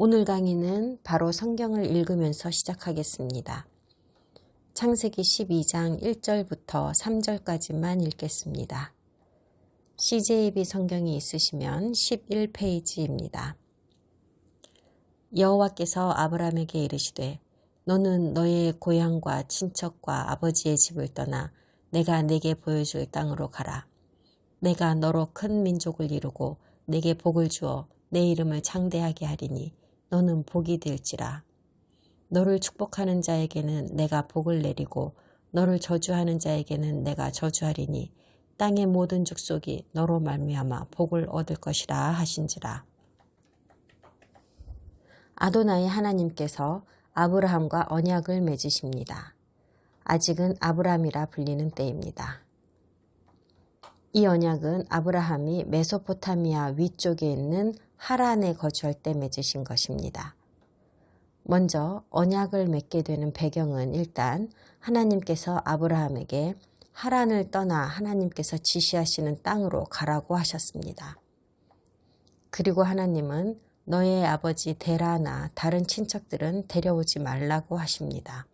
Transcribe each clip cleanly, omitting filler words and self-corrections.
오늘 강의는 바로 성경을 읽으면서 시작하겠습니다. 창세기 12장 1절부터 3절까지만 읽겠습니다. CJB 성경이 있으시면 11페이지입니다. 여호와께서 아브람에게 이르시되 너는 너의 고향과 친척과 아버지의 집을 떠나 내가 내게 보여줄 땅으로 가라. 내가 너로 큰 민족을 이루고 내게 복을 주어 내 이름을 창대하게 하리니 너는 복이 될지라. 너를 축복하는 자에게는 내가 복을 내리고 너를 저주하는 자에게는 내가 저주하리니 땅의 모든 족속이 너로 말미암아 복을 얻을 것이라 하신지라. 아도나이 하나님께서 아브라함과 언약을 맺으십니다. 아직은 아브람이라 불리는 때입니다. 이 언약은 아브라함이 메소포타미아 위쪽에 있는 하란에 거주할 때 맺으신 것입니다. 먼저 언약을 맺게 되는 배경은 일단 하나님께서 아브라함에게 하란을 떠나 하나님께서 지시하시는 땅으로 가라고 하셨습니다. 그리고 하나님은 너의 아버지 데라나 다른 친척들은 데려오지 말라고 하십니다.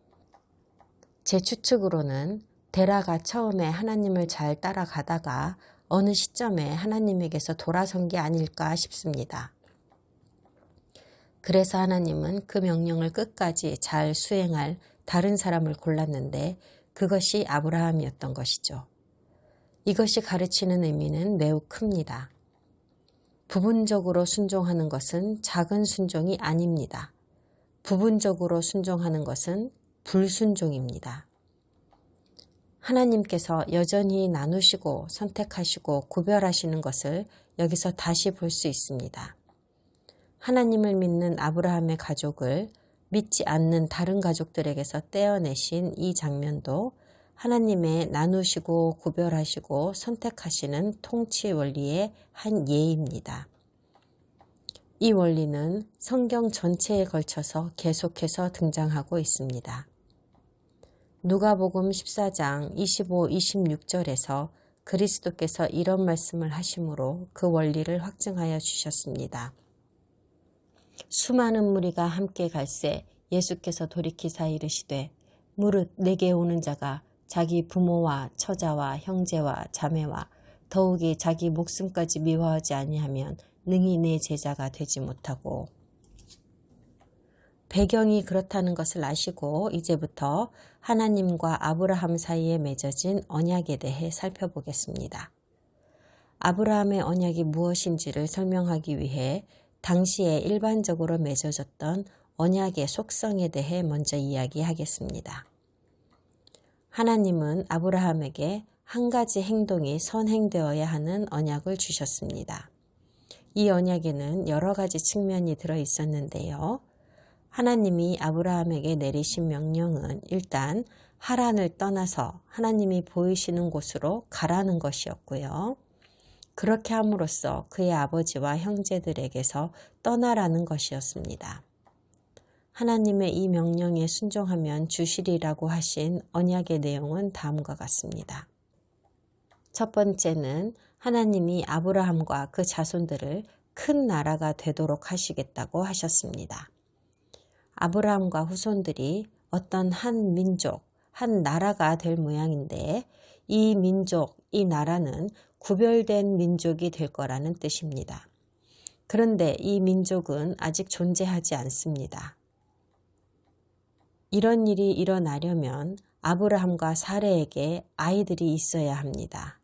제 추측으로는 데라가 처음에 하나님을 잘 따라가다가 어느 시점에 하나님에게서 돌아선 게 아닐까 싶습니다. 그래서 하나님은 그 명령을 끝까지 잘 수행할 다른 사람을 골랐는데 그것이 아브라함이었던 것이죠. 이것이 가르치는 의미는 매우 큽니다. 부분적으로 순종하는 것은 작은 순종이 아닙니다. 부분적으로 순종하는 것은 불순종입니다. 하나님께서 여전히 나누시고 선택하시고 구별하시는 것을 여기서 다시 볼 수 있습니다. 하나님을 믿는 아브라함의 가족을 믿지 않는 다른 가족들에게서 떼어내신 이 장면도 하나님의 나누시고 구별하시고 선택하시는 통치 원리의 한 예입니다. 이 원리는 성경 전체에 걸쳐서 계속해서 등장하고 있습니다. 누가복음 14장 25, 26절에서 그리스도께서 이런 말씀을 하심으로 그 원리를 확증하여 주셨습니다. 수많은 무리가 함께 갈새 예수께서 돌이키사 이르시되 무릇 내게 오는 자가 자기 부모와 처자와 형제와 자매와 더욱이 자기 목숨까지 미워하지 아니하면 능히 내 제자가 되지 못하고. 배경이 그렇다는 것을 아시고 이제부터 하나님과 아브라함 사이에 맺어진 언약에 대해 살펴보겠습니다. 아브라함의 언약이 무엇인지를 설명하기 위해 당시에 일반적으로 맺어졌던 언약의 속성에 대해 먼저 이야기하겠습니다. 하나님은 아브라함에게 한 가지 행동이 선행되어야 하는 언약을 주셨습니다. 이 언약에는 여러 가지 측면이 들어 있었는데요. 하나님이 아브라함에게 내리신 명령은 일단 하란을 떠나서 하나님이 보이시는 곳으로 가라는 것이었고요. 그렇게 함으로써 그의 아버지와 형제들에게서 떠나라는 것이었습니다. 하나님의 이 명령에 순종하면 주시리라고 하신 언약의 내용은 다음과 같습니다. 첫 번째는 하나님이 아브라함과 그 자손들을 큰 나라가 되도록 하시겠다고 하셨습니다. 아브라함과 후손들이 어떤 한 민족, 한 나라가 될 모양인데 이 민족, 이 나라는 구별된 민족이 될 거라는 뜻입니다. 그런데 이 민족은 아직 존재하지 않습니다. 이런 일이 일어나려면 아브라함과 사레에게 아이들이 있어야 합니다.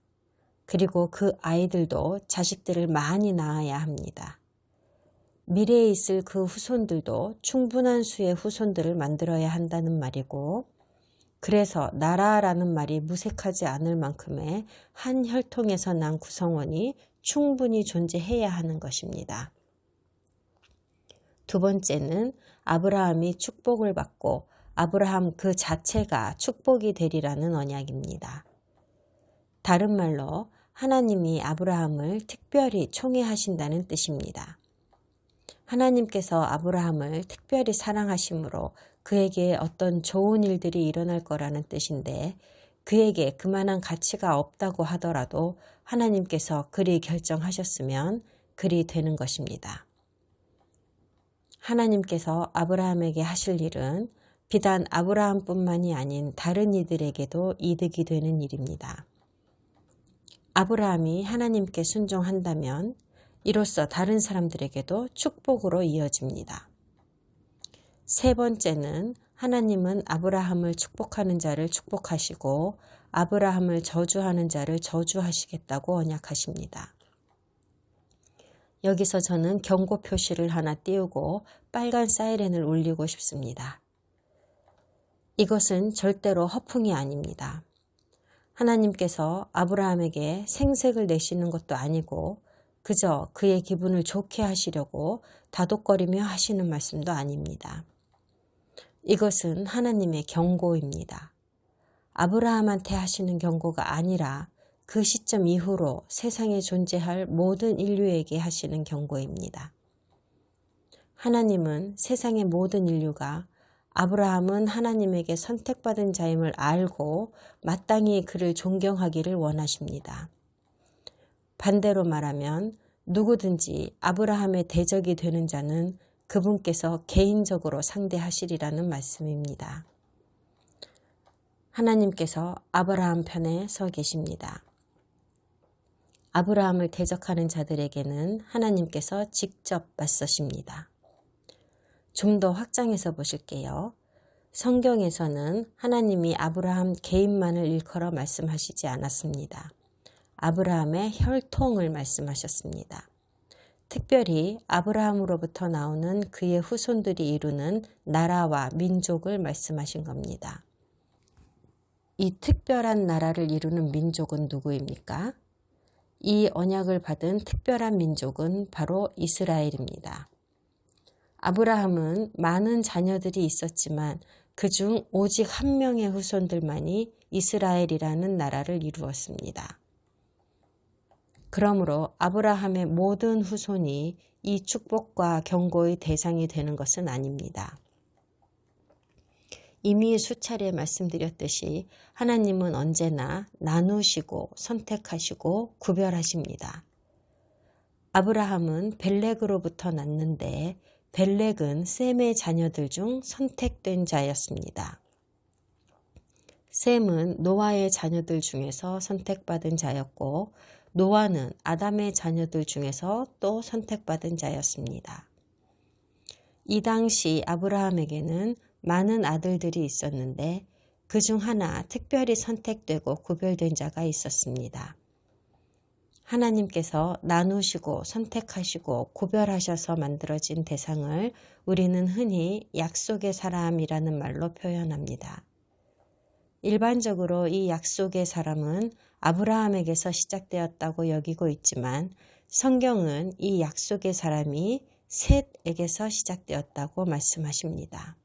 그리고 그 아이들도 자식들을 많이 낳아야 합니다. 미래에 있을 그 후손들도 충분한 수의 후손들을 만들어야 한다는 말이고, 그래서 나라라는 말이 무색하지 않을 만큼의 한 혈통에서 난 구성원이 충분히 존재해야 하는 것입니다. 두 번째는 아브라함이 축복을 받고 아브라함 그 자체가 축복이 되리라는 언약입니다. 다른 말로 하나님이 아브라함을 특별히 총애하신다는 뜻입니다. 하나님께서 아브라함을 특별히 사랑하심으로 그에게 어떤 좋은 일들이 일어날 거라는 뜻인데 그에게 그만한 가치가 없다고 하더라도 하나님께서 그리 결정하셨으면 그리 되는 것입니다. 하나님께서 아브라함에게 하실 일은 비단 아브라함뿐만이 아닌 다른 이들에게도 이득이 되는 일입니다. 아브라함이 하나님께 순종한다면 이로써 다른 사람들에게도 축복으로 이어집니다. 세 번째는 하나님은 아브라함을 축복하는 자를 축복하시고 아브라함을 저주하는 자를 저주하시겠다고 언약하십니다. 여기서 저는 경고 표시를 하나 띄우고 빨간 사이렌을 울리고 싶습니다. 이것은 절대로 허풍이 아닙니다. 하나님께서 아브라함에게 생색을 내시는 것도 아니고 그저 그의 기분을 좋게 하시려고 다독거리며 하시는 말씀도 아닙니다. 이것은 하나님의 경고입니다. 아브라함한테 하시는 경고가 아니라 그 시점 이후로 세상에 존재할 모든 인류에게 하시는 경고입니다. 하나님은 세상의 모든 인류가 아브라함은 하나님에게 선택받은 자임을 알고 마땅히 그를 존경하기를 원하십니다. 반대로 말하면 누구든지 아브라함의 대적이 되는 자는 그분께서 개인적으로 상대하시리라는 말씀입니다. 하나님께서 아브라함 편에 서 계십니다. 아브라함을 대적하는 자들에게는 하나님께서 직접 맞서십니다. 좀 더 확장해서 보실게요. 성경에서는 하나님이 아브라함 개인만을 일컬어 말씀하시지 않았습니다. 아브라함의 혈통을 말씀하셨습니다. 특별히 아브라함으로부터 나오는 그의 후손들이 이루는 나라와 민족을 말씀하신 겁니다. 이 특별한 나라를 이루는 민족은 누구입니까? 이 언약을 받은 특별한 민족은 바로 이스라엘입니다. 아브라함은 많은 자녀들이 있었지만 그중 오직 한 명의 후손들만이 이스라엘이라는 나라를 이루었습니다. 그러므로 아브라함의 모든 후손이 이 축복과 경고의 대상이 되는 것은 아닙니다. 이미 수차례 말씀드렸듯이 하나님은 언제나 나누시고 선택하시고 구별하십니다. 아브라함은 벨렉으로부터 났는데 벨렉은 셈의 자녀들 중 선택된 자였습니다. 셈은 노아의 자녀들 중에서 선택받은 자였고 노아는 아담의 자녀들 중에서 또 선택받은 자였습니다. 이 당시 아브라함에게는 많은 아들들이 있었는데 그중 하나 특별히 선택되고 구별된 자가 있었습니다. 하나님께서 나누시고 선택하시고 구별하셔서 만들어진 대상을 우리는 흔히 약속의 사람이라는 말로 표현합니다. 일반적으로 이 약속의 사람은 아브라함에게서 시작되었다고 여기고 있지만 성경은 이 약속의 사람이 셋에게서 시작되었다고 말씀하십니다.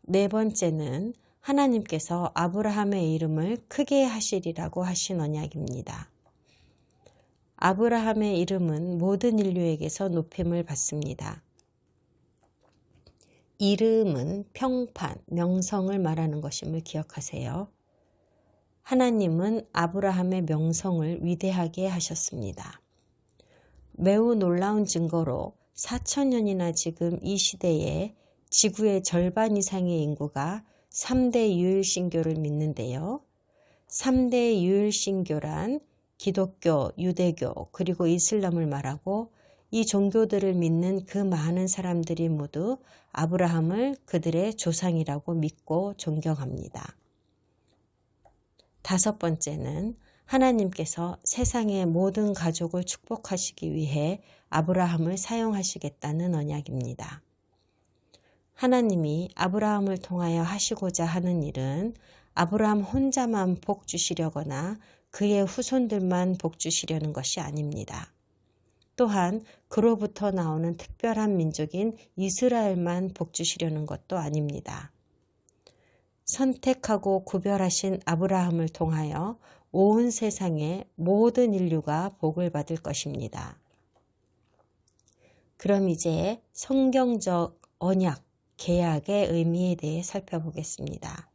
네 번째는 하나님께서 아브라함의 이름을 크게 하시리라고 하신 언약입니다. 아브라함의 이름은 모든 인류에게서 높임을 받습니다. 이름은 평판, 명성을 말하는 것임을 기억하세요. 하나님은 아브라함의 명성을 위대하게 하셨습니다. 매우 놀라운 증거로 4,000년이나 지금 이 시대에 지구의 절반 이상의 인구가 3대 유일신교를 믿는데요. 3대 유일신교란 기독교, 유대교, 그리고 이슬람을 말하고 이 종교들을 믿는 그 많은 사람들이 모두 아브라함을 그들의 조상이라고 믿고 존경합니다. 다섯 번째는 하나님께서 세상의 모든 가족을 축복하시기 위해 아브라함을 사용하시겠다는 언약입니다. 하나님이 아브라함을 통하여 하시고자 하는 일은 아브라함 혼자만 복 주시려거나 그의 후손들만 복 주시려는 것이 아닙니다. 또한 그로부터 나오는 특별한 민족인 이스라엘만 복 주시려는 것도 아닙니다. 선택하고 구별하신 아브라함을 통하여 온 세상의 모든 인류가 복을 받을 것입니다. 그럼 이제 성경적 언약, 계약의 의미에 대해 살펴보겠습니다.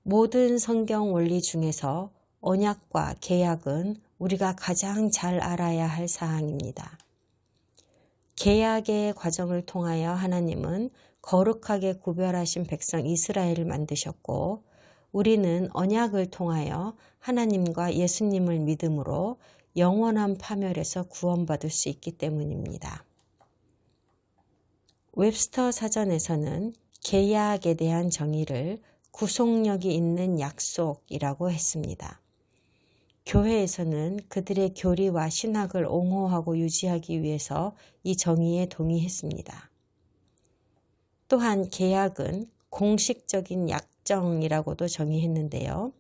모든 성경 원리 중에서 언약과 계약은 우리가 가장 잘 알아야 할 사항입니다. 계약의 과정을 통하여 하나님은 거룩하게 구별하신 백성 이스라엘을 만드셨고 우리는 언약을 통하여 하나님과 예수님을 믿음으로 영원한 파멸에서 구원받을 수 있기 때문입니다. 웹스터 사전에서는 계약에 대한 정의를 구속력이 있는 약속이라고 했습니다. 교회에서는 그들의 교리와 신학을 옹호하고 유지하기 위해서 이 정의에 동의했습니다. 또한 계약은 공식적인 약정이라고도 정의했는데요.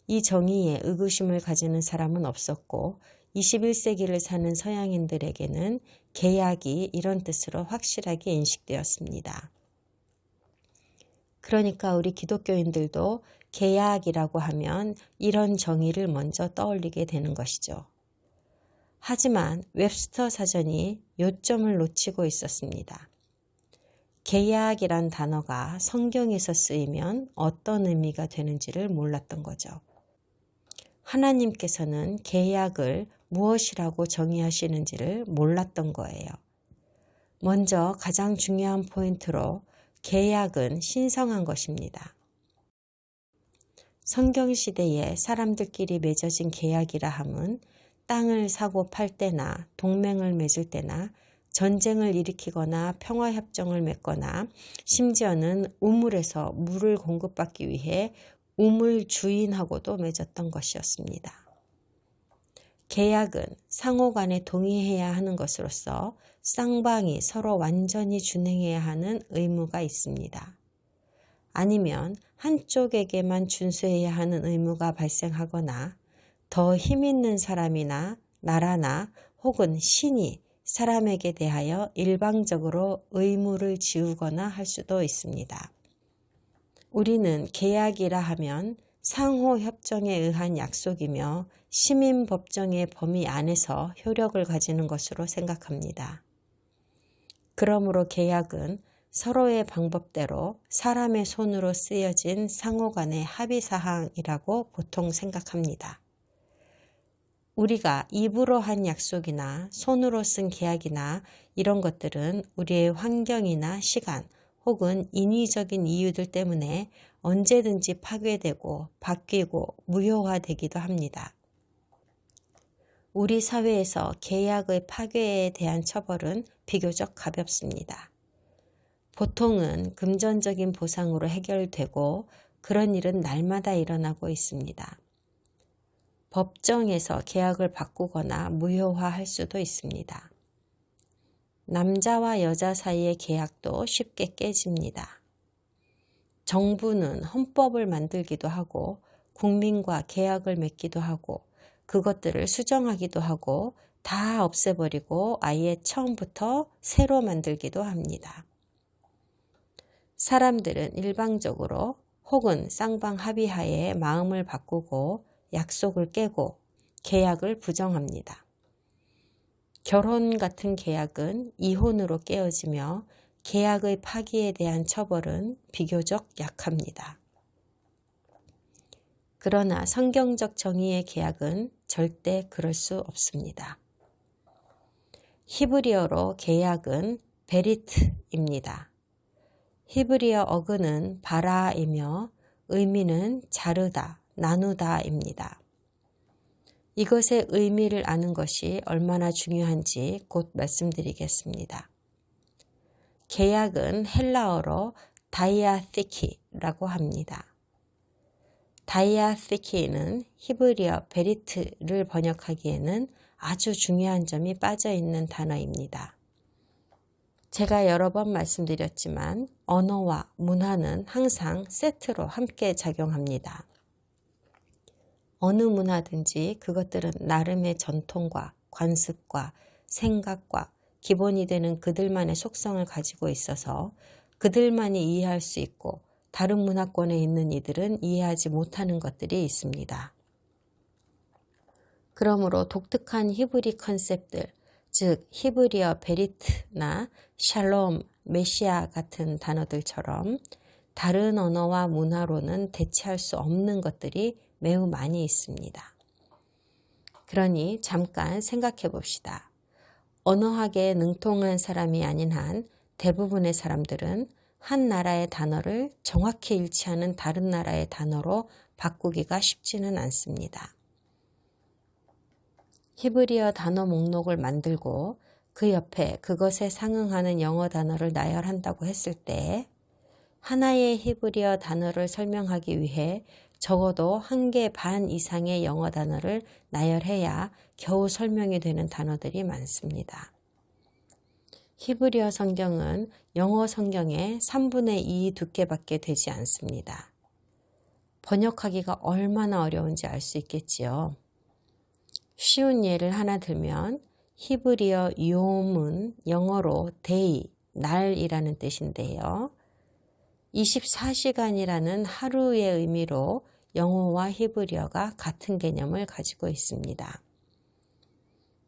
이 정의에 의구심을 가지는 사람은 없었고 21세기를 사는 서양인들에게는 계약이 이런 뜻으로 확실하게 인식되었습니다. 그러니까 우리 기독교인들도 계약이라고 하면 이런 정의를 먼저 떠올리게 되는 것이죠. 하지만 웹스터 사전이 요점을 놓치고 있었습니다. 계약이란 단어가 성경에서 쓰이면 어떤 의미가 되는지를 몰랐던 거죠. 하나님께서는 계약을 무엇이라고 정의하시는지를 몰랐던 거예요. 먼저 가장 중요한 포인트로 계약은 신성한 것입니다. 성경시대에 사람들끼리 맺어진 계약이라 함은 땅을 사고 팔 때나 동맹을 맺을 때나 전쟁을 일으키거나 평화협정을 맺거나 심지어는 우물에서 물을 공급받기 위해 우물 주인하고도 맺었던 것이었습니다. 계약은 상호간에 동의해야 하는 것으로서 쌍방이 서로 완전히 준행해야 하는 의무가 있습니다. 아니면 한쪽에게만 준수해야 하는 의무가 발생하거나 더 힘있는 사람이나 나라나 혹은 신이 사람에게 대하여 일방적으로 의무를 지우거나 할 수도 있습니다. 우리는 계약이라 하면 상호협정에 의한 약속이며 시민법정의 범위 안에서 효력을 가지는 것으로 생각합니다. 그러므로 계약은 서로의 방법대로 사람의 손으로 쓰여진 상호간의 합의사항이라고 보통 생각합니다. 우리가 입으로 한 약속이나 손으로 쓴 계약이나 이런 것들은 우리의 환경이나 시간 혹은 인위적인 이유들 때문에 언제든지 파괴되고 바뀌고 무효화되기도 합니다. 우리 사회에서 계약의 파괴에 대한 처벌은 비교적 가볍습니다. 보통은 금전적인 보상으로 해결되고 그런 일은 날마다 일어나고 있습니다. 법정에서 계약을 바꾸거나 무효화할 수도 있습니다. 남자와 여자 사이의 계약도 쉽게 깨집니다. 정부는 헌법을 만들기도 하고 국민과 계약을 맺기도 하고 그것들을 수정하기도 하고 다 없애버리고 아예 처음부터 새로 만들기도 합니다. 사람들은 일방적으로 혹은 쌍방 합의하에 마음을 바꾸고 약속을 깨고 계약을 부정합니다. 결혼 같은 계약은 이혼으로 깨어지며 계약의 파기에 대한 처벌은 비교적 약합니다. 그러나 성경적 정의의 계약은 절대 그럴 수 없습니다. 히브리어로 계약은 베리트입니다. 히브리어 어근은 바라이며 의미는 자르다, 나누다입니다. 이것의 의미를 아는 것이 얼마나 중요한지 곧 말씀드리겠습니다. 계약은 헬라어로 다이아티키라고 합니다. 다이아티키는 히브리어 베리트를 번역하기에는 아주 중요한 점이 빠져있는 단어입니다. 제가 여러 번 말씀드렸지만 언어와 문화는 항상 세트로 함께 작용합니다. 어느 문화든지 그것들은 나름의 전통과 관습과 생각과 기본이 되는 그들만의 속성을 가지고 있어서 그들만이 이해할 수 있고 다른 문화권에 있는 이들은 이해하지 못하는 것들이 있습니다. 그러므로 독특한 히브리 컨셉들, 즉 히브리어 베리트나 샬롬, 메시아 같은 단어들처럼 다른 언어와 문화로는 대체할 수 없는 것들이 매우 많이 있습니다. 그러니 잠깐 생각해 봅시다. 언어학에 능통한 사람이 아닌 한 대부분의 사람들은 한 나라의 단어를 정확히 일치하는 다른 나라의 단어로 바꾸기가 쉽지는 않습니다. 히브리어 단어 목록을 만들고 그 옆에 그것에 상응하는 영어 단어를 나열한다고 했을 때 하나의 히브리어 단어를 설명하기 위해 적어도 1개 반 이상의 영어 단어를 나열해야 겨우 설명이 되는 단어들이 많습니다. 히브리어 성경은 영어 성경의 3분의 2 두께밖에 되지 않습니다. 번역하기가 얼마나 어려운지 알 수 있겠지요. 쉬운 예를 하나 들면 히브리어 욤은 영어로 day, 날이라는 뜻인데요. 24시간이라는 하루의 의미로 영어와 히브리어가 같은 개념을 가지고 있습니다.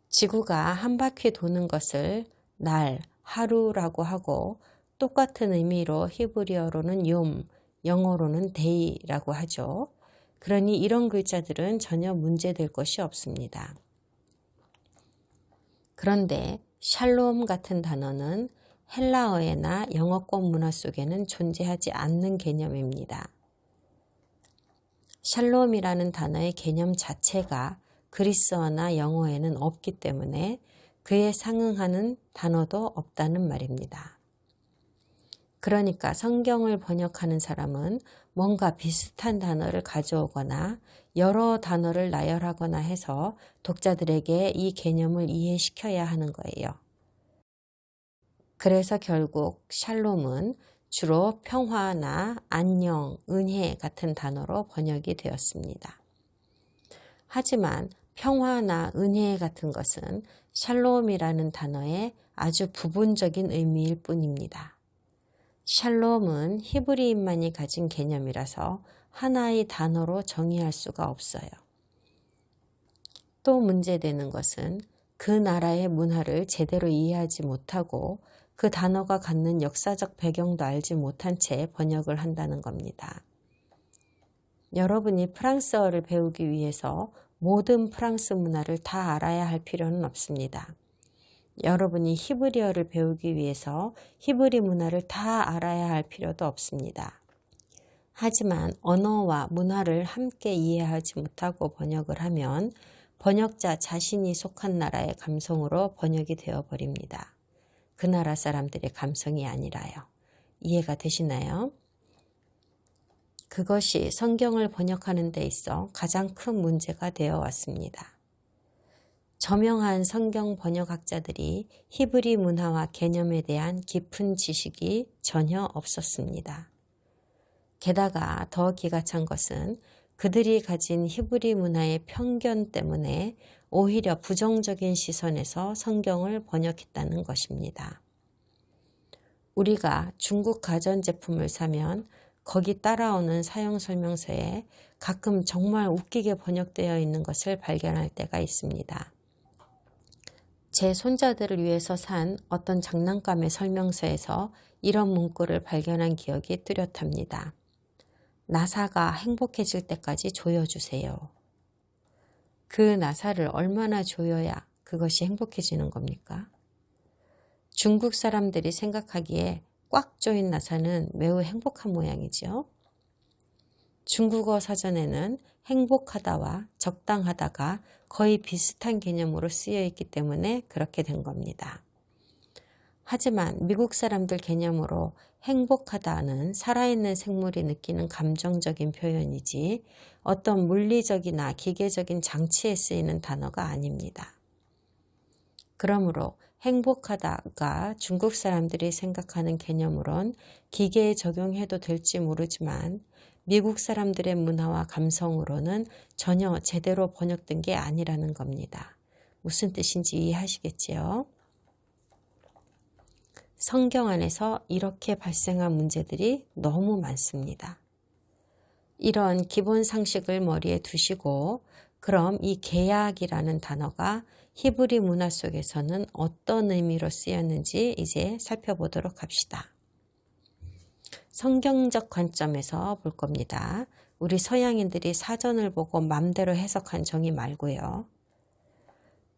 지구가 한 바퀴 도는 것을 날, 하루라고 하고 똑같은 의미로 히브리어로는 욤, 영어로는 day라고 하죠. 그러니 이런 글자들은 전혀 문제될 것이 없습니다. 그런데 샬롬 같은 단어는 헬라어에나 영어권 문화 속에는 존재하지 않는 개념입니다. 샬롬이라는 단어의 개념 자체가 그리스어나 영어에는 없기 때문에 그에 상응하는 단어도 없다는 말입니다. 그러니까 성경을 번역하는 사람은 뭔가 비슷한 단어를 가져오거나 여러 단어를 나열하거나 해서 독자들에게 이 개념을 이해시켜야 하는 거예요. 그래서 결국 샬롬은 주로 평화나 안녕, 은혜 같은 단어로 번역이 되었습니다. 하지만 평화나 은혜 같은 것은 샬롬이라는 단어의 아주 부분적인 의미일 뿐입니다. 샬롬은 히브리인만이 가진 개념이라서 하나의 단어로 정의할 수가 없어요. 또 문제되는 것은 그 나라의 문화를 제대로 이해하지 못하고 그 단어가 갖는 역사적 배경도 알지 못한 채 번역을 한다는 겁니다. 여러분이 프랑스어를 배우기 위해서 모든 프랑스 문화를 다 알아야 할 필요는 없습니다. 여러분이 히브리어를 배우기 위해서 히브리 문화를 다 알아야 할 필요도 없습니다. 하지만 언어와 문화를 함께 이해하지 못하고 번역을 하면 번역자 자신이 속한 나라의 감성으로 번역이 되어버립니다. 그 나라 사람들의 감성이 아니라요. 이해가 되시나요? 그것이 성경을 번역하는 데 있어 가장 큰 문제가 되어 왔습니다. 저명한 성경 번역학자들이 히브리 문화와 개념에 대한 깊은 지식이 전혀 없었습니다. 게다가 더 기가 찬 것은 그들이 가진 히브리 문화의 편견 때문에 오히려 부정적인 시선에서 성경을 번역했다는 것입니다. 우리가 중국 가전제품을 사면 거기 따라오는 사용설명서에 가끔 정말 웃기게 번역되어 있는 것을 발견할 때가 있습니다. 제 손자들을 위해서 산 어떤 장난감의 설명서에서 이런 문구를 발견한 기억이 뚜렷합니다. 나사가 행복해질 때까지 조여주세요. 그 나사를 얼마나 조여야 그것이 행복해지는 겁니까? 중국 사람들이 생각하기에 꽉 조인 나사는 매우 행복한 모양이죠. 중국어 사전에는 행복하다와 적당하다가 거의 비슷한 개념으로 쓰여 있기 때문에 그렇게 된 겁니다. 하지만 미국 사람들 개념으로 행복하다는 살아있는 생물이 느끼는 감정적인 표현이지 어떤 물리적이나 기계적인 장치에 쓰이는 단어가 아닙니다. 그러므로 행복하다가 중국 사람들이 생각하는 개념으론 기계에 적용해도 될지 모르지만 미국 사람들의 문화와 감성으로는 전혀 제대로 번역된 게 아니라는 겁니다. 무슨 뜻인지 이해하시겠지요? 성경 안에서 이렇게 발생한 문제들이 너무 많습니다. 이런 기본 상식을 머리에 두시고 그럼 이 계약이라는 단어가 히브리 문화 속에서는 어떤 의미로 쓰였는지 이제 살펴보도록 합시다. 성경적 관점에서 볼 겁니다. 우리 서양인들이 사전을 보고 맘대로 해석한 정의 말고요.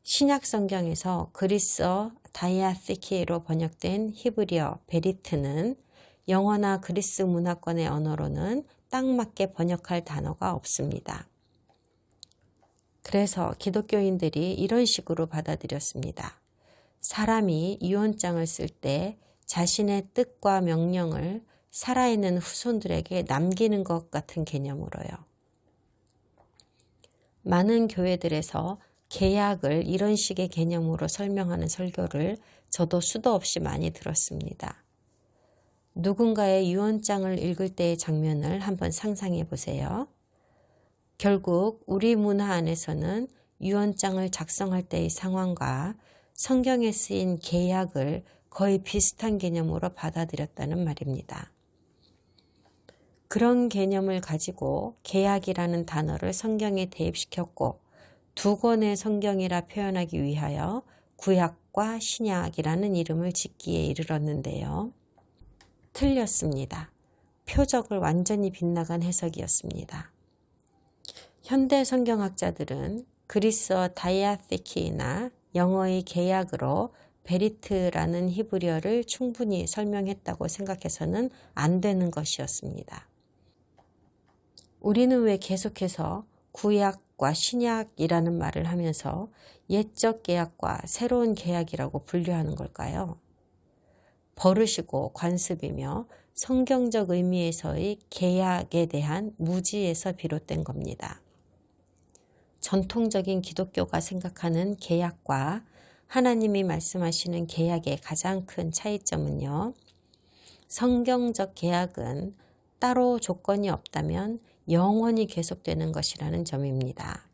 신약 성경에서 그리스어 다이아시키로 번역된 히브리어 베리트는 영어나 그리스 문화권의 언어로는 딱 맞게 번역할 단어가 없습니다. 그래서 기독교인들이 이런 식으로 받아들였습니다. 사람이 유언장을 쓸 때 자신의 뜻과 명령을 살아있는 후손들에게 남기는 것 같은 개념으로요. 많은 교회들에서 계약을 이런 식의 개념으로 설명하는 설교를 저도 수도 없이 많이 들었습니다. 누군가의 유언장을 읽을 때의 장면을 한번 상상해 보세요. 결국 우리 문화 안에서는 유언장을 작성할 때의 상황과 성경에 쓰인 계약을 거의 비슷한 개념으로 받아들였다는 말입니다. 그런 개념을 가지고 계약이라는 단어를 성경에 대입시켰고 두 권의 성경이라 표현하기 위하여 구약과 신약이라는 이름을 짓기에 이르렀는데요. 틀렸습니다. 표적을 완전히 빗나간 해석이었습니다. 현대 성경학자들은 그리스어 다이아시키나 영어의 계약으로 베리트라는 히브리어를 충분히 설명했다고 생각해서는 안 되는 것이었습니다. 우리는 왜 계속해서 구약과 신약이라는 말을 하면서 옛적 계약과 새로운 계약이라고 분류하는 걸까요? 버릇이고 관습이며 성경적 의미에서의 계약에 대한 무지에서 비롯된 겁니다. 전통적인 기독교가 생각하는 계약과 하나님이 말씀하시는 계약의 가장 큰 차이점은요. 성경적 계약은 따로 조건이 없다면 영원히 계속되는 것이라는 점입니다.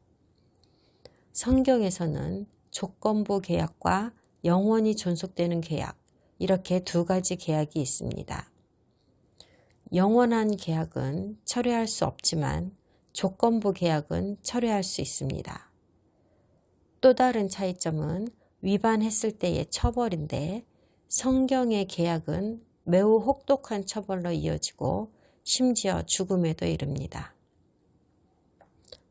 성경에서는 조건부 계약과 영원히 존속되는 계약, 이렇게 두 가지 계약이 있습니다. 영원한 계약은 철회할 수 없지만 조건부 계약은 철회할 수 있습니다. 또 다른 차이점은 위반했을 때의 처벌인데 성경의 계약은 매우 혹독한 처벌로 이어지고 심지어 죽음에도 이릅니다.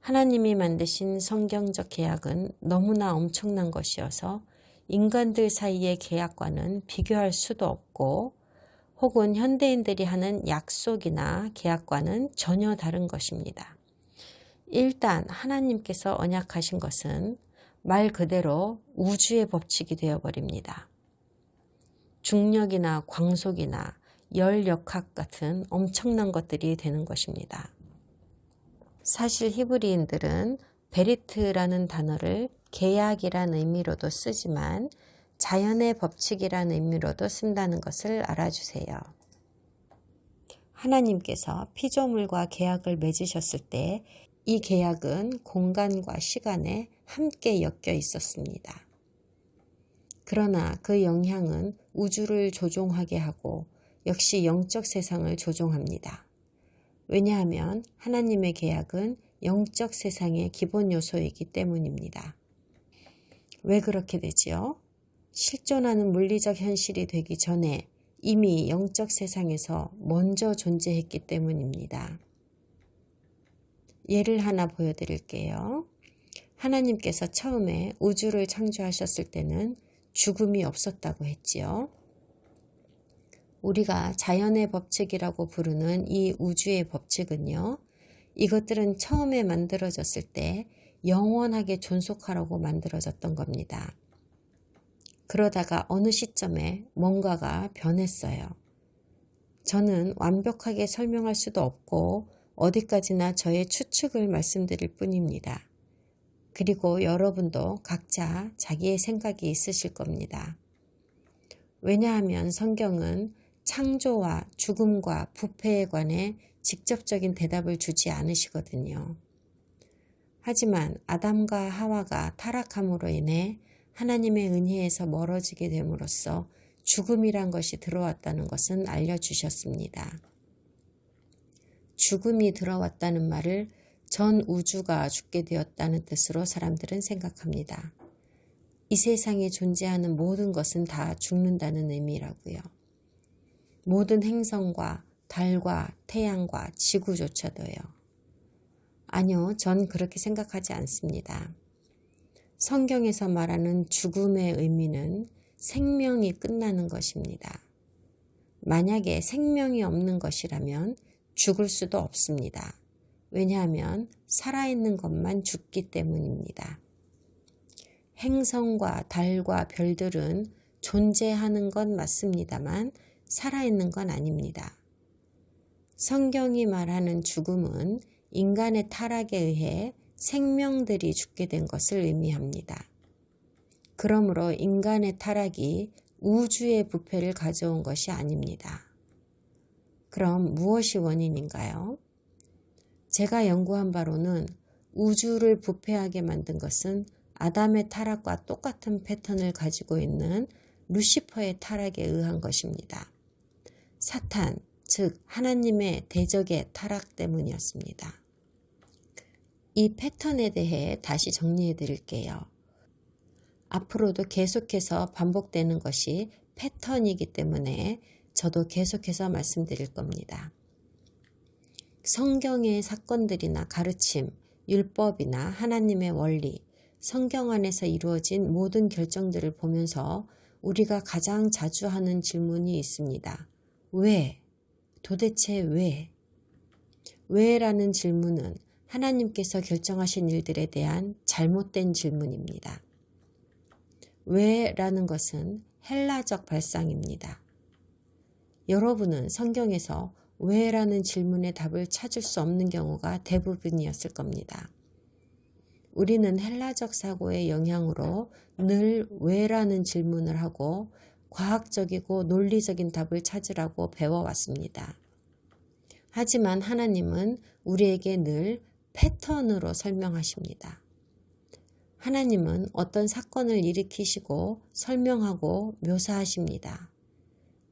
하나님이 만드신 성경적 계약은 너무나 엄청난 것이어서 인간들 사이의 계약과는 비교할 수도 없고 혹은 현대인들이 하는 약속이나 계약과는 전혀 다른 것입니다. 일단 하나님께서 언약하신 것은 말 그대로 우주의 법칙이 되어버립니다. 중력이나 광속이나 열역학 같은 엄청난 것들이 되는 것입니다. 사실 히브리인들은 베리트라는 단어를 계약이란 의미로도 쓰지만 자연의 법칙이란 의미로도 쓴다는 것을 알아주세요. 하나님께서 피조물과 계약을 맺으셨을 때 이 계약은 공간과 시간에 함께 엮여 있었습니다. 그러나 그 영향은 우주를 조종하게 하고 역시 영적 세상을 조종합니다. 왜냐하면 하나님의 계약은 영적 세상의 기본 요소이기 때문입니다. 왜 그렇게 되지요? 실존하는 물리적 현실이 되기 전에 이미 영적 세상에서 먼저 존재했기 때문입니다. 예를 하나 보여드릴게요. 하나님께서 처음에 우주를 창조하셨을 때는 죽음이 없었다고 했지요. 우리가 자연의 법칙이라고 부르는 이 우주의 법칙은요. 이것들은 처음에 만들어졌을 때 영원하게 존속하라고 만들어졌던 겁니다. 그러다가 어느 시점에 뭔가가 변했어요. 저는 완벽하게 설명할 수도 없고 어디까지나 저의 추측을 말씀드릴 뿐입니다. 그리고 여러분도 각자 자기의 생각이 있으실 겁니다. 왜냐하면 성경은 창조와 죽음과 부패에 관해 직접적인 대답을 주지 않으시거든요. 하지만 아담과 하와가 타락함으로 인해 하나님의 은혜에서 멀어지게 됨으로써 죽음이란 것이 들어왔다는 것은 알려주셨습니다. 죽음이 들어왔다는 말을 전 우주가 죽게 되었다는 뜻으로 사람들은 생각합니다. 이 세상에 존재하는 모든 것은 다 죽는다는 의미라고요. 모든 행성과 달과 태양과 지구조차도요. 아니요, 전 그렇게 생각하지 않습니다. 성경에서 말하는 죽음의 의미는 생명이 끝나는 것입니다. 만약에 생명이 없는 것이라면 죽을 수도 없습니다. 왜냐하면 살아있는 것만 죽기 때문입니다. 행성과 달과 별들은 존재하는 건 맞습니다만 살아있는 건 아닙니다. 성경이 말하는 죽음은 인간의 타락에 의해 생명들이 죽게 된 것을 의미합니다. 그러므로 인간의 타락이 우주의 부패를 가져온 것이 아닙니다. 그럼 무엇이 원인인가요? 제가 연구한 바로는 우주를 부패하게 만든 것은 아담의 타락과 똑같은 패턴을 가지고 있는 루시퍼의 타락에 의한 것입니다. 사탄, 즉 하나님의 대적의 타락 때문이었습니다. 이 패턴에 대해 다시 정리해 드릴게요. 앞으로도 계속해서 반복되는 것이 패턴이기 때문에 저도 계속해서 말씀드릴 겁니다. 성경의 사건들이나 가르침, 율법이나 하나님의 원리, 성경 안에서 이루어진 모든 결정들을 보면서 우리가 가장 자주 하는 질문이 있습니다. 왜? 도대체 왜? 왜라는 질문은 하나님께서 결정하신 일들에 대한 잘못된 질문입니다. 왜라는 것은 헬라적 발상입니다. 여러분은 성경에서 왜라는 질문의 답을 찾을 수 없는 경우가 대부분이었을 겁니다. 우리는 헬라적 사고의 영향으로 늘 왜라는 질문을 하고 과학적이고 논리적인 답을 찾으라고 배워왔습니다. 하지만 하나님은 우리에게 늘 패턴으로 설명하십니다. 하나님은 어떤 사건을 일으키시고 설명하고 묘사하십니다.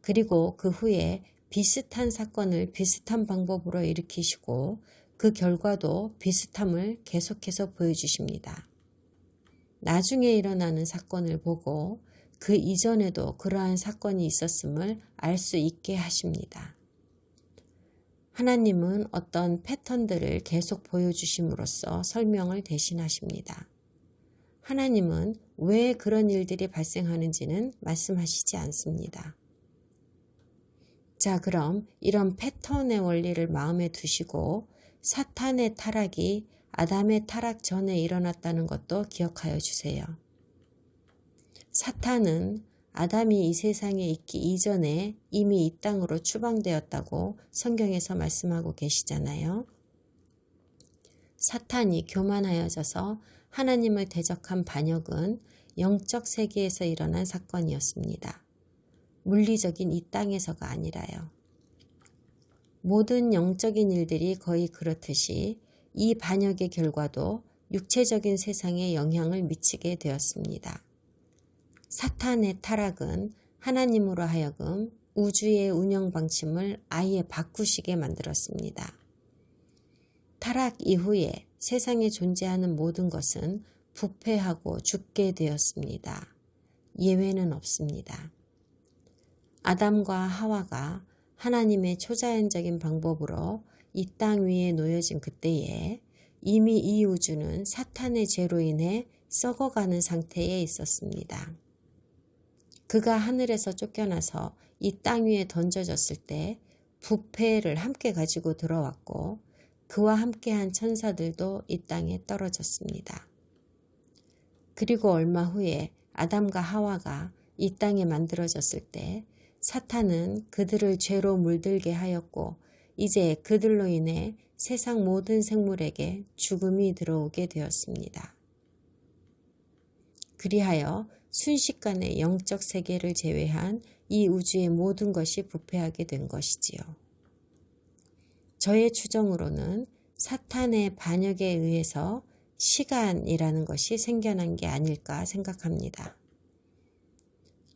그리고 그 후에 비슷한 사건을 비슷한 방법으로 일으키시고 그 결과도 비슷함을 계속해서 보여주십니다. 나중에 일어나는 사건을 보고 그 이전에도 그러한 사건이 있었음을 알 수 있게 하십니다. 하나님은 어떤 패턴들을 계속 보여주심으로써 설명을 대신하십니다. 하나님은 왜 그런 일들이 발생하는지는 말씀하시지 않습니다. 자, 그럼 이런 패턴의 원리를 마음에 두시고 사탄의 타락이 아담의 타락 전에 일어났다는 것도 기억하여 주세요. 사탄은 아담이 이 세상에 있기 이전에 이미 이 땅으로 추방되었다고 성경에서 말씀하고 계시잖아요. 사탄이 교만하여져서 하나님을 대적한 반역은 영적 세계에서 일어난 사건이었습니다. 물리적인 이 땅에서가 아니라요. 모든 영적인 일들이 거의 그렇듯이 이 반역의 결과도 육체적인 세상에 영향을 미치게 되었습니다. 사탄의 타락은 하나님으로 하여금 우주의 운영 방침을 아예 바꾸시게 만들었습니다. 타락 이후에 세상에 존재하는 모든 것은 부패하고 죽게 되었습니다. 예외는 없습니다. 아담과 하와가 하나님의 초자연적인 방법으로 이 땅 위에 놓여진 그때에 이미 이 우주는 사탄의 죄로 인해 썩어가는 상태에 있었습니다. 그가 하늘에서 쫓겨나서 이 땅 위에 던져졌을 때 부패를 함께 가지고 들어왔고 그와 함께한 천사들도 이 땅에 떨어졌습니다. 그리고 얼마 후에 아담과 하와가 이 땅에 만들어졌을 때 사탄은 그들을 죄로 물들게 하였고 이제 그들로 인해 세상 모든 생물에게 죽음이 들어오게 되었습니다. 그리하여 순식간에 영적 세계를 제외한 이 우주의 모든 것이 부패하게 된 것이지요. 저의 추정으로는 사탄의 반역에 의해서 시간이라는 것이 생겨난 게 아닐까 생각합니다.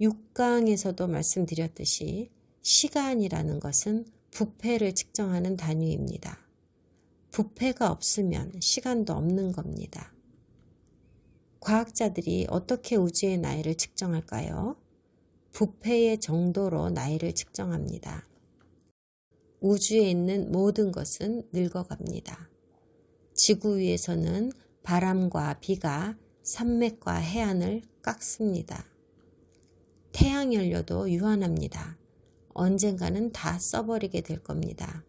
6강에서도 말씀드렸듯이 시간이라는 것은 부패를 측정하는 단위입니다. 부패가 없으면 시간도 없는 겁니다. 과학자들이 어떻게 우주의 나이를 측정할까요? 부패의 정도로 나이를 측정합니다. 우주에 있는 모든 것은 늙어갑니다. 지구 위에서는 바람과 비가 산맥과 해안을 깎습니다. 태양연료도 유한합니다. 언젠가는 다 써버리게 될 겁니다.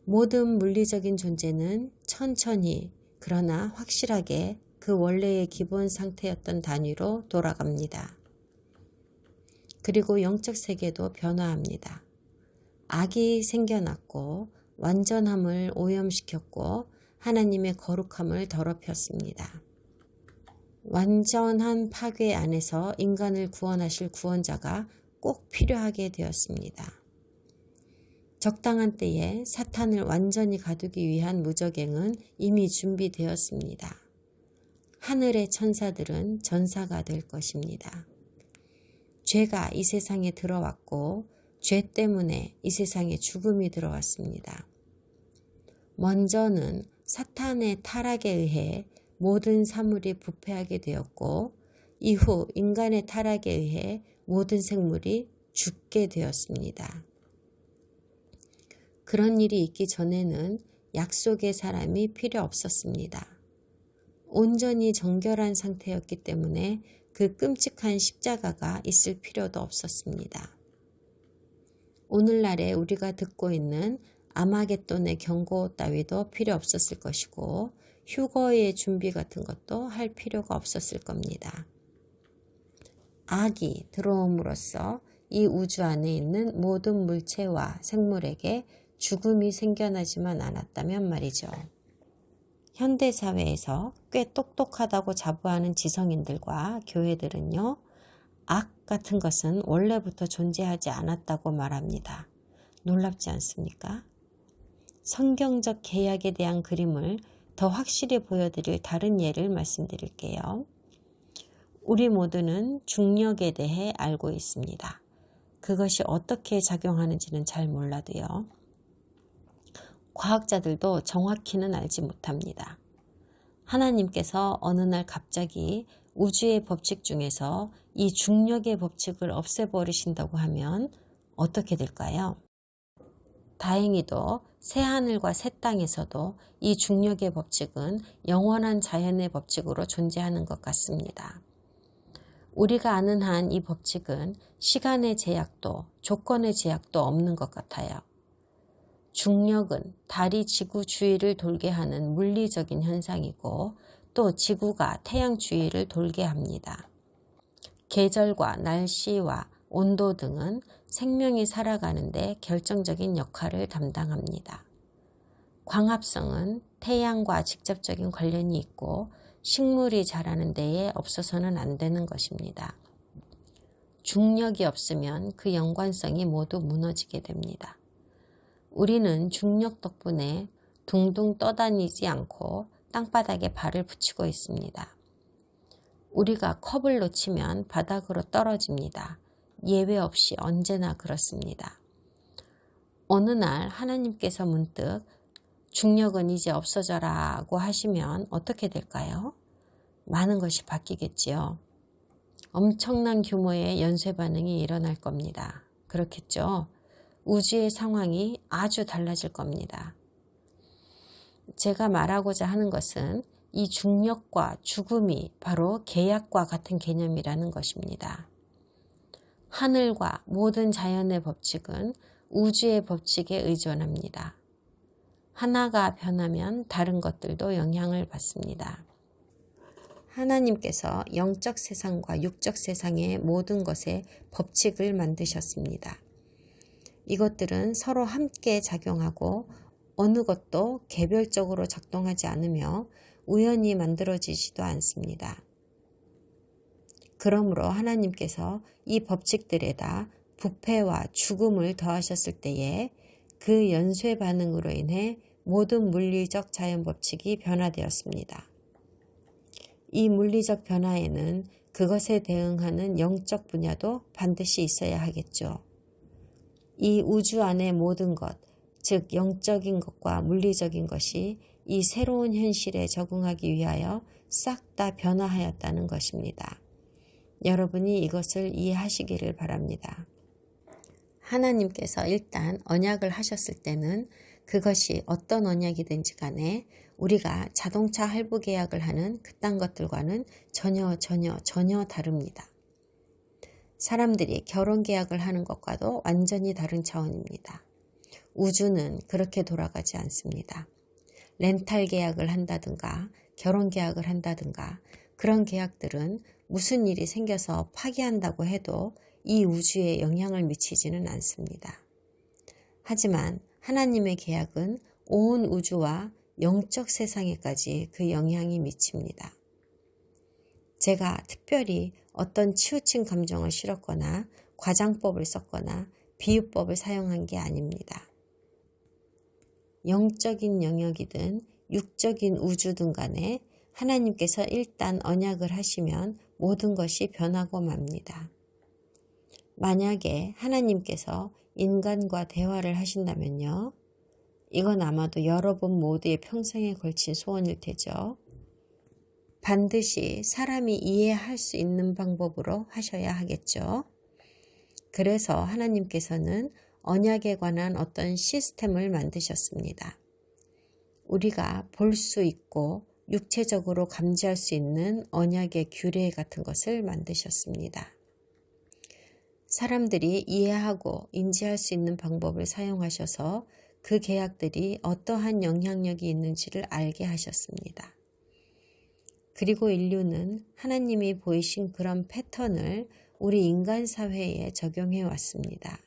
모든 물리적인 존재는 천천히 그러나 확실하게 그 원래의 기본 상태였던 단위로 돌아갑니다. 그리고 영적 세계도 변화합니다. 악이 생겨났고 완전함을 오염시켰고 하나님의 거룩함을 더럽혔습니다. 완전한 파괴 안에서 인간을 구원하실 구원자가 꼭 필요하게 되었습니다. 적당한 때에 사탄을 완전히 가두기 위한 무저갱은 이미 준비되었습니다. 하늘의 천사들은 전사가 될 것입니다. 죄가 이 세상에 들어왔고 죄 때문에 이 세상에 죽음이 들어왔습니다. 먼저는 사탄의 타락에 의해 모든 사물이 부패하게 되었고 이후 인간의 타락에 의해 모든 생물이 죽게 되었습니다. 그런 일이 있기 전에는 약속의 사람이 필요 없었습니다. 온전히 정결한 상태였기 때문에 그 끔찍한 십자가가 있을 필요도 없었습니다. 오늘날에 우리가 듣고 있는 아마겟돈의 경고 따위도 필요 없었을 것이고 휴거의 준비 같은 것도 할 필요가 없었을 겁니다. 악이 들어옴으로써 이 우주 안에 있는 모든 물체와 생물에게 죽음이 생겨나지만 않았다면 말이죠. 현대사회에서 꽤 똑똑하다고 자부하는 지성인들과 교회들은요, 악 같은 것은 원래부터 존재하지 않았다고 말합니다. 놀랍지 않습니까? 성경적 계약에 대한 그림을 더 확실히 보여드릴 다른 예를 말씀드릴게요. 우리 모두는 중력에 대해 알고 있습니다. 그것이 어떻게 작용하는지는 잘 몰라도요. 과학자들도 정확히는 알지 못합니다. 하나님께서 어느 날 갑자기 우주의 법칙 중에서 이 중력의 법칙을 없애버리신다고 하면 어떻게 될까요? 다행히도 새하늘과 새 땅에서도 이 중력의 법칙은 영원한 자연의 법칙으로 존재하는 것 같습니다. 우리가 아는 한 이 법칙은 시간의 제약도 조건의 제약도 없는 것 같아요. 중력은 달이 지구 주위를 돌게 하는 물리적인 현상이고 또 지구가 태양 주위를 돌게 합니다. 계절과 날씨와 온도 등은 생명이 살아가는 데 결정적인 역할을 담당합니다. 광합성은 태양과 직접적인 관련이 있고 식물이 자라는 데에 없어서는 안 되는 것입니다. 중력이 없으면 그 연관성이 모두 무너지게 됩니다. 우리는 중력 덕분에 둥둥 떠다니지 않고 땅바닥에 발을 붙이고 있습니다. 우리가 컵을 놓치면 바닥으로 떨어집니다. 예외 없이 언제나 그렇습니다. 어느 날 하나님께서 문득 중력은 이제 없어져라고 하시면 어떻게 될까요? 많은 것이 바뀌겠지요. 엄청난 규모의 연쇄 반응이 일어날 겁니다. 그렇겠죠? 우주의 상황이 아주 달라질 겁니다. 제가 말하고자 하는 것은 이 중력과 죽음이 바로 계약과 같은 개념이라는 것입니다. 하늘과 모든 자연의 법칙은 우주의 법칙에 의존합니다. 하나가 변하면 다른 것들도 영향을 받습니다. 하나님께서 영적 세상과 육적 세상의 모든 것의 법칙을 만드셨습니다. 이것들은 서로 함께 작용하고 어느 것도 개별적으로 작동하지 않으며 우연히 만들어지지도 않습니다. 그러므로 하나님께서 이 법칙들에다 부패와 죽음을 더하셨을 때에 그 연쇄 반응으로 인해 모든 물리적 자연 법칙이 변화되었습니다. 이 물리적 변화에는 그것에 대응하는 영적 분야도 반드시 있어야 하겠죠. 이 우주 안의 모든 것, 즉 영적인 것과 물리적인 것이 이 새로운 현실에 적응하기 위하여 싹 다 변화하였다는 것입니다. 여러분이 이것을 이해하시기를 바랍니다. 하나님께서 일단 언약을 하셨을 때는 그것이 어떤 언약이든지 간에 우리가 자동차 할부 계약을 하는 그딴 것들과는 전혀 다릅니다. 사람들이 결혼 계약을 하는 것과도 완전히 다른 차원입니다. 우주는 그렇게 돌아가지 않습니다. 렌탈 계약을 한다든가 결혼 계약을 한다든가 그런 계약들은 무슨 일이 생겨서 파기한다고 해도 이 우주에 영향을 미치지는 않습니다. 하지만 하나님의 계약은 온 우주와 영적 세상에까지 그 영향이 미칩니다. 제가 특별히 어떤 치우친 감정을 실었거나 과장법을 썼거나 비유법을 사용한 게 아닙니다. 영적인 영역이든 육적인 우주든 간에 하나님께서 일단 언약을 하시면 모든 것이 변하고 맙니다. 만약에 하나님께서 인간과 대화를 하신다면요. 이건 아마도 여러분 모두의 평생에 걸친 소원일 테죠. 반드시 사람이 이해할 수 있는 방법으로 하셔야 하겠죠. 그래서 하나님께서는 언약에 관한 어떤 시스템을 만드셨습니다. 우리가 볼 수 있고 육체적으로 감지할 수 있는 언약의 규례 같은 것을 만드셨습니다. 사람들이 이해하고 인지할 수 있는 방법을 사용하셔서 그 계약들이 어떠한 영향력이 있는지를 알게 하셨습니다. 그리고 인류는 하나님이 보이신 그런 패턴을 우리 인간 사회에 적용해 왔습니다.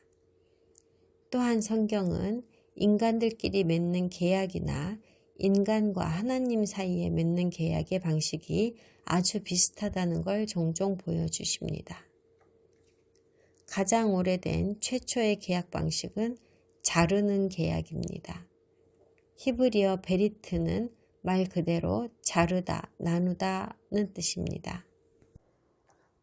또한 성경은 인간들끼리 맺는 계약이나 인간과 하나님 사이에 맺는 계약의 방식이 아주 비슷하다는 걸 종종 보여주십니다. 가장 오래된 최초의 계약 방식은 자르는 계약입니다. 히브리어 베리트는 말 그대로 자르다, 나누다는 뜻입니다.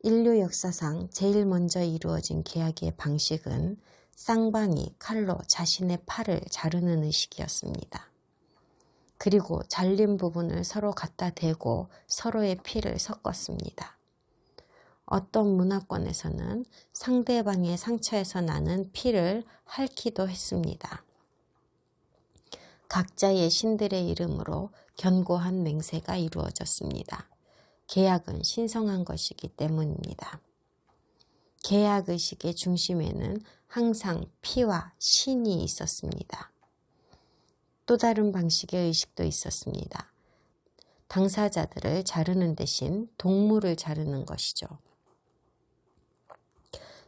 인류 역사상 제일 먼저 이루어진 계약의 방식은 쌍방이 칼로 자신의 팔을 자르는 의식이었습니다. 그리고 잘린 부분을 서로 갖다 대고 서로의 피를 섞었습니다. 어떤 문화권에서는 상대방의 상처에서 나는 피를 핥기도 했습니다. 각자의 신들의 이름으로 견고한 맹세가 이루어졌습니다. 계약은 신성한 것이기 때문입니다. 계약의식의 중심에는 항상 피와 신이 있었습니다. 또 다른 방식의 의식도 있었습니다. 당사자들을 자르는 대신 동물을 자르는 것이죠.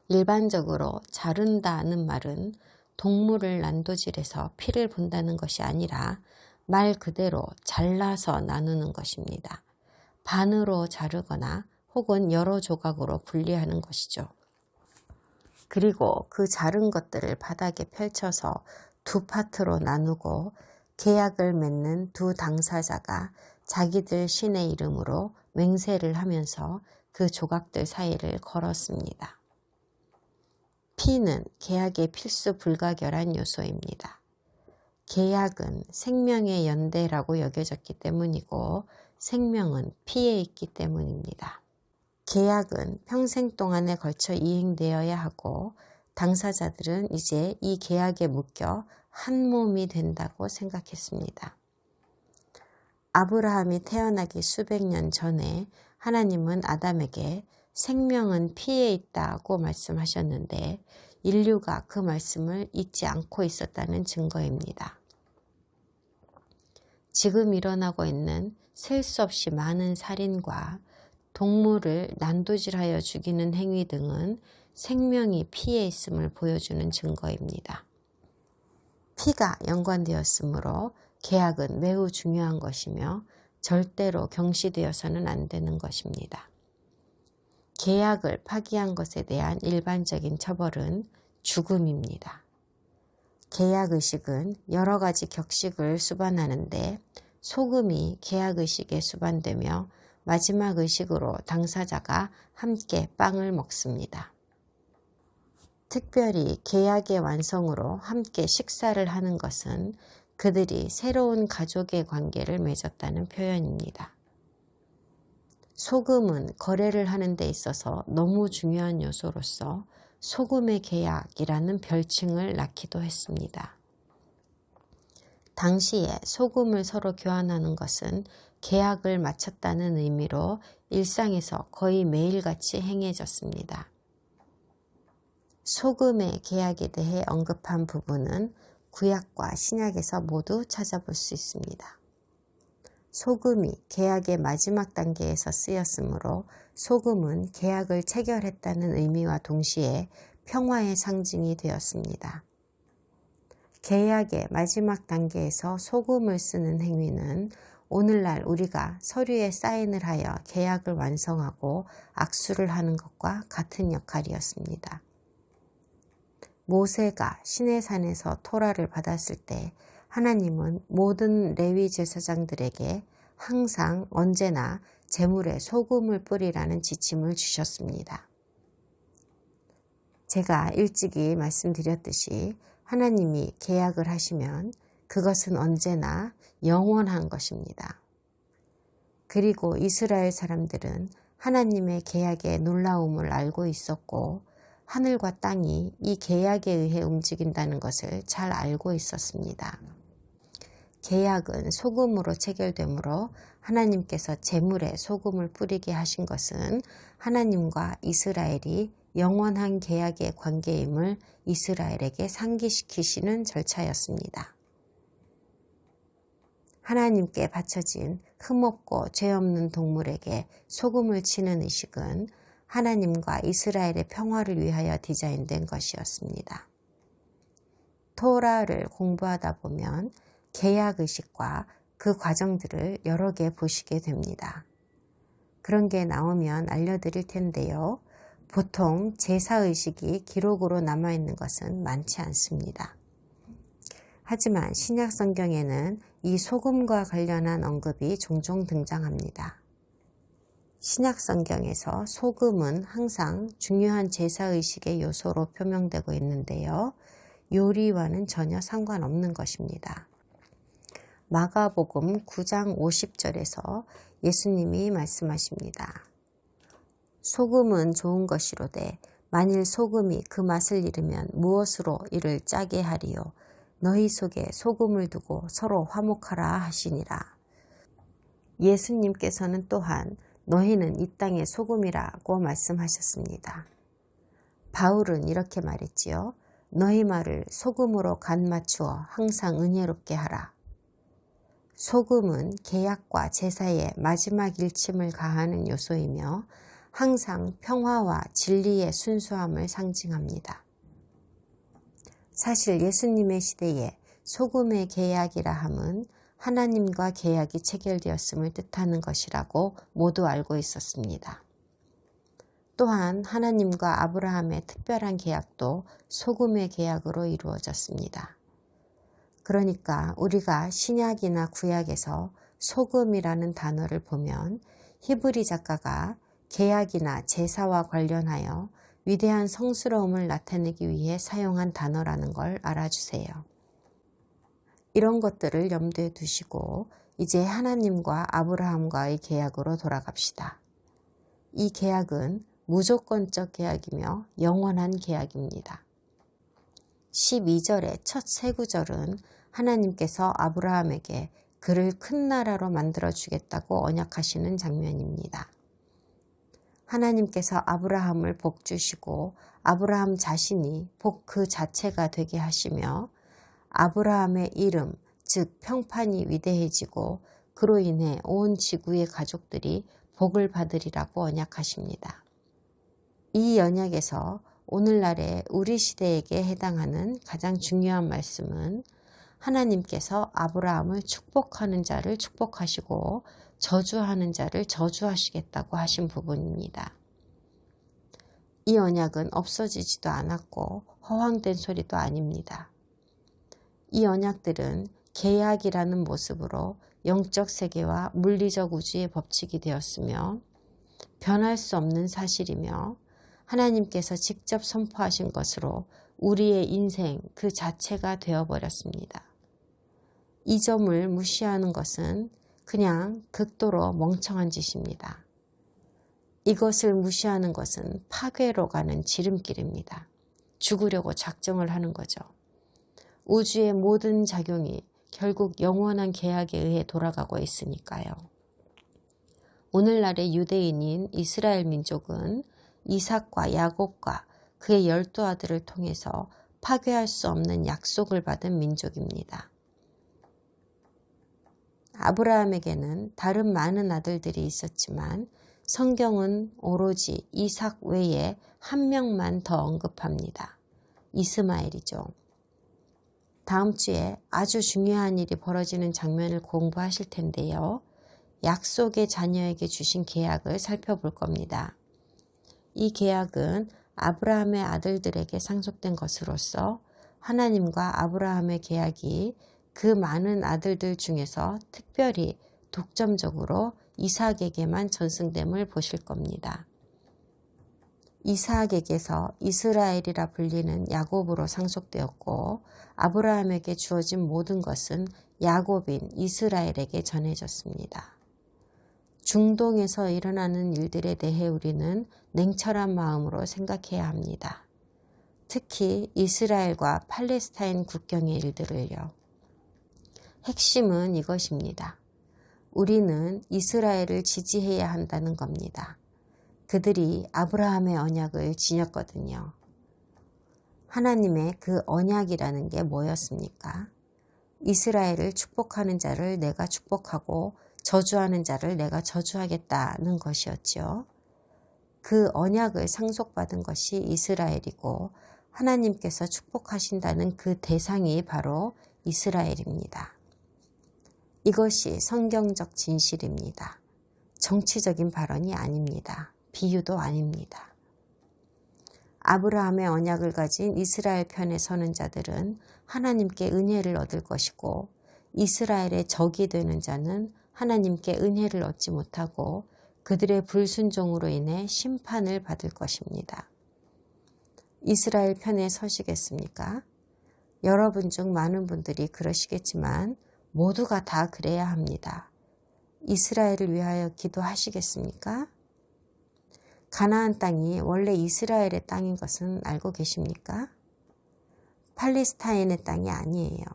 일반적으로 자른다는 말은 동물을 난도질해서 피를 본다는 것이 아니라 말 그대로 잘라서 나누는 것입니다. 반으로 자르거나 혹은 여러 조각으로 분리하는 것이죠. 그리고 그 자른 것들을 바닥에 펼쳐서 두 파트로 나누고 계약을 맺는 두 당사자가 자기들 신의 이름으로 맹세를 하면서 그 조각들 사이를 걸었습니다. 피는 계약의 필수 불가결한 요소입니다. 계약은 생명의 연대라고 여겨졌기 때문이고 생명은 피에 있기 때문입니다. 계약은 평생 동안에 걸쳐 이행되어야 하고 당사자들은 이제 이 계약에 묶여 한 몸이 된다고 생각했습니다. 아브라함이 태어나기 수백 년 전에 하나님은 아담에게 생명은 피에 있다고 말씀하셨는데 인류가 그 말씀을 잊지 않고 있었다는 증거입니다. 지금 일어나고 있는 셀 수 없이 많은 살인과 동물을 난도질하여 죽이는 행위 등은 생명이 피에 있음을 보여주는 증거입니다. 피가 연관되었으므로 계약은 매우 중요한 것이며 절대로 경시되어서는 안 되는 것입니다. 계약을 파기한 것에 대한 일반적인 처벌은 죽음입니다. 계약의식은 여러 가지 격식을 수반하는데 소금이 계약의식에 수반되며 마지막 의식으로 당사자가 함께 빵을 먹습니다. 특별히 계약의 완성으로 함께 식사를 하는 것은 그들이 새로운 가족의 관계를 맺었다는 표현입니다. 소금은 거래를 하는 데 있어서 너무 중요한 요소로서 소금의 계약이라는 별칭을 낳기도 했습니다. 당시에 소금을 서로 교환하는 것은 계약을 마쳤다는 의미로 일상에서 거의 매일같이 행해졌습니다. 소금의 계약에 대해 언급한 부분은 구약과 신약에서 모두 찾아볼 수 있습니다. 소금이 계약의 마지막 단계에서 쓰였으므로 소금은 계약을 체결했다는 의미와 동시에 평화의 상징이 되었습니다. 계약의 마지막 단계에서 소금을 쓰는 행위는 오늘날 우리가 서류에 사인을 하여 계약을 완성하고 악수를 하는 것과 같은 역할이었습니다. 모세가 시내산에서 토라를 받았을 때 하나님은 모든 레위 제사장들에게 항상 언제나 제물에 소금을 뿌리라는 지침을 주셨습니다. 제가 일찍이 말씀드렸듯이 하나님이 계약을 하시면 그것은 언제나 영원한 것입니다. 그리고 이스라엘 사람들은 하나님의 계약의 놀라움을 알고 있었고 하늘과 땅이 이 계약에 의해 움직인다는 것을 잘 알고 있었습니다. 계약은 소금으로 체결되므로 하나님께서 제물에 소금을 뿌리게 하신 것은 하나님과 이스라엘이 영원한 계약의 관계임을 이스라엘에게 상기시키시는 절차였습니다. 하나님께 바쳐진 흠없고 죄 없는 동물에게 소금을 치는 의식은 하나님과 이스라엘의 평화를 위하여 디자인된 것이었습니다. 토라를 공부하다 보면 계약의식과 그 과정들을 여러 개 보시게 됩니다. 그런 게 나오면 알려드릴 텐데요. 보통 제사의식이 기록으로 남아있는 것은 많지 않습니다. 하지만 신약 성경에는 이 소금과 관련한 언급이 종종 등장합니다. 신약 성경에서 소금은 항상 중요한 제사의식의 요소로 표명되고 있는데요. 요리와는 전혀 상관없는 것입니다. 마가복음 9장 50절에서 예수님이 말씀하십니다. 소금은 좋은 것이로되 만일 소금이 그 맛을 잃으면 무엇으로 이를 짜게 하리요. 너희 속에 소금을 두고 서로 화목하라 하시니라. 예수님께서는 또한 너희는 이 땅의 소금이라고 말씀하셨습니다. 바울은 이렇게 말했지요. 너희 말을 소금으로 간 맞추어 항상 은혜롭게 하라. 소금은 계약과 제사의 마지막 일침을 가하는 요소이며 항상 평화와 진리의 순수함을 상징합니다. 사실 예수님의 시대에 소금의 계약이라 함은 하나님과 계약이 체결되었음을 뜻하는 것이라고 모두 알고 있었습니다. 또한 하나님과 아브라함의 특별한 계약도 소금의 계약으로 이루어졌습니다. 그러니까 우리가 신약이나 구약에서 소금이라는 단어를 보면 히브리 작가가 계약이나 제사와 관련하여 위대한 성스러움을 나타내기 위해 사용한 단어라는 걸 알아주세요. 이런 것들을 염두에 두시고 이제 하나님과 아브라함과의 계약으로 돌아갑시다. 이 계약은 무조건적 계약이며 영원한 계약입니다. 12절의 첫 세 구절은 하나님께서 아브라함에게 그를 큰 나라로 만들어 주겠다고 언약하시는 장면입니다. 하나님께서 아브라함을 복 주시고 아브라함 자신이 복 그 자체가 되게 하시며 아브라함의 이름, 즉 평판이 위대해지고 그로 인해 온 지구의 가족들이 복을 받으리라고 언약하십니다. 이 언약에서 오늘날의 우리 시대에게 해당하는 가장 중요한 말씀은 하나님께서 아브라함을 축복하는 자를 축복하시고 저주하는 자를 저주하시겠다고 하신 부분입니다. 이 언약은 없어지지도 않았고 허황된 소리도 아닙니다. 이 언약들은 계약이라는 모습으로 영적 세계와 물리적 우주의 법칙이 되었으며 변할 수 없는 사실이며 하나님께서 직접 선포하신 것으로 우리의 인생 그 자체가 되어버렸습니다. 이 점을 무시하는 것은 그냥 극도로 멍청한 짓입니다. 이것을 무시하는 것은 파괴로 가는 지름길입니다. 죽으려고 작정을 하는 거죠. 우주의 모든 작용이 결국 영원한 계약에 의해 돌아가고 있으니까요. 오늘날의 유대인인 이스라엘 민족은 이삭과 야곱과 그의 12아들을 통해서 파괴할 수 없는 약속을 받은 민족입니다. 아브라함에게는 다른 많은 아들들이 있었지만 성경은 오로지 이삭 외에 한 명만 더 언급합니다. 이스마엘이죠. 다음 주에 아주 중요한 일이 벌어지는 장면을 공부하실 텐데요. 약속의 자녀에게 주신 계약을 살펴볼 겁니다. 이 계약은 아브라함의 아들들에게 상속된 것으로서 하나님과 아브라함의 계약이 그 많은 아들들 중에서 특별히 독점적으로 이삭에게만 전승됨을 보실 겁니다. 이삭에게서 이스라엘이라 불리는 야곱으로 상속되었고 아브라함에게 주어진 모든 것은 야곱인 이스라엘에게 전해졌습니다. 중동에서 일어나는 일들에 대해 우리는 냉철한 마음으로 생각해야 합니다. 특히 이스라엘과 팔레스타인 국경의 일들을요. 핵심은 이것입니다. 우리는 이스라엘을 지지해야 한다는 겁니다. 그들이 아브라함의 언약을 지녔거든요. 하나님의 그 언약이라는 게 뭐였습니까? 이스라엘을 축복하는 자를 내가 축복하고 저주하는 자를 내가 저주하겠다는 것이었죠. 그 언약을 상속받은 것이 이스라엘이고 하나님께서 축복하신다는 그 대상이 바로 이스라엘입니다. 이것이 성경적 진실입니다. 정치적인 발언이 아닙니다. 비유도 아닙니다. 아브라함의 언약을 가진 이스라엘 편에 서는 자들은 하나님께 은혜를 얻을 것이고 이스라엘의 적이 되는 자는 하나님께 은혜를 얻지 못하고 그들의 불순종으로 인해 심판을 받을 것입니다. 이스라엘 편에 서시겠습니까? 여러분 중 많은 분들이 그러시겠지만 모두가 다 그래야 합니다. 이스라엘을 위하여 기도하시겠습니까? 가나안 땅이 원래 이스라엘의 땅인 것은 알고 계십니까? 팔레스타인의 땅이 아니에요.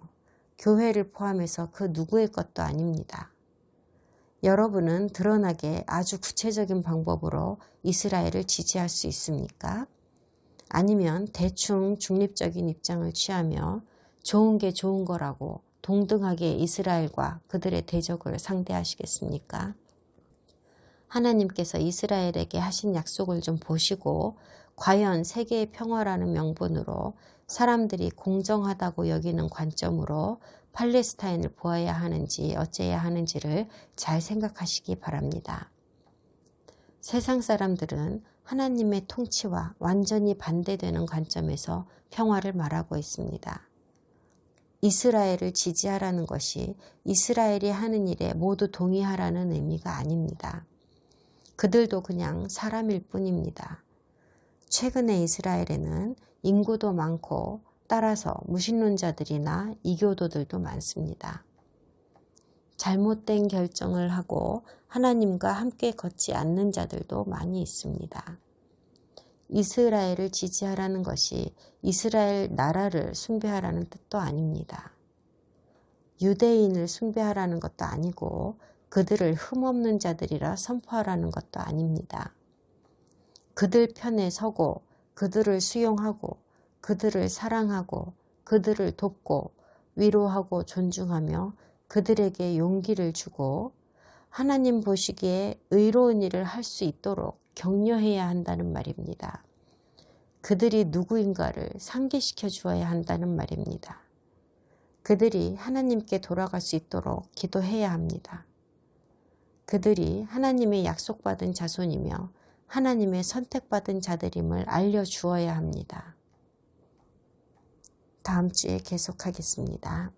교회를 포함해서 그 누구의 것도 아닙니다. 여러분은 드러나게 아주 구체적인 방법으로 이스라엘을 지지할 수 있습니까? 아니면 대충 중립적인 입장을 취하며 좋은 게 좋은 거라고 동등하게 이스라엘과 그들의 대적을 상대하시겠습니까? 하나님께서 이스라엘에게 하신 약속을 좀 보시고 과연 세계의 평화라는 명분으로 사람들이 공정하다고 여기는 관점으로 팔레스타인을 보아야 하는지 어째야 하는지를 잘 생각하시기 바랍니다. 세상 사람들은 하나님의 통치와 완전히 반대되는 관점에서 평화를 말하고 있습니다. 이스라엘을 지지하라는 것이 이스라엘이 하는 일에 모두 동의하라는 의미가 아닙니다. 그들도 그냥 사람일 뿐입니다. 최근에 이스라엘에는 인구도 많고 따라서 무신론자들이나 이교도들도 많습니다. 잘못된 결정을 하고 하나님과 함께 걷지 않는 자들도 많이 있습니다. 이스라엘을 지지하라는 것이 이스라엘 나라를 숭배하라는 뜻도 아닙니다. 유대인을 숭배하라는 것도 아니고 그들을 흠없는 자들이라 선포하라는 것도 아닙니다. 그들 편에 서고 그들을 수용하고 그들을 사랑하고 그들을 돕고 위로하고 존중하며 그들에게 용기를 주고 하나님 보시기에 의로운 일을 할 수 있도록 격려해야 한다는 말입니다. 그들이 누구인가를 상기시켜 주어야 한다는 말입니다. 그들이 하나님께 돌아갈 수 있도록 기도해야 합니다. 그들이 하나님의 약속받은 자손이며 하나님의 선택받은 자들임을 알려주어야 합니다. 다음 주에 계속하겠습니다.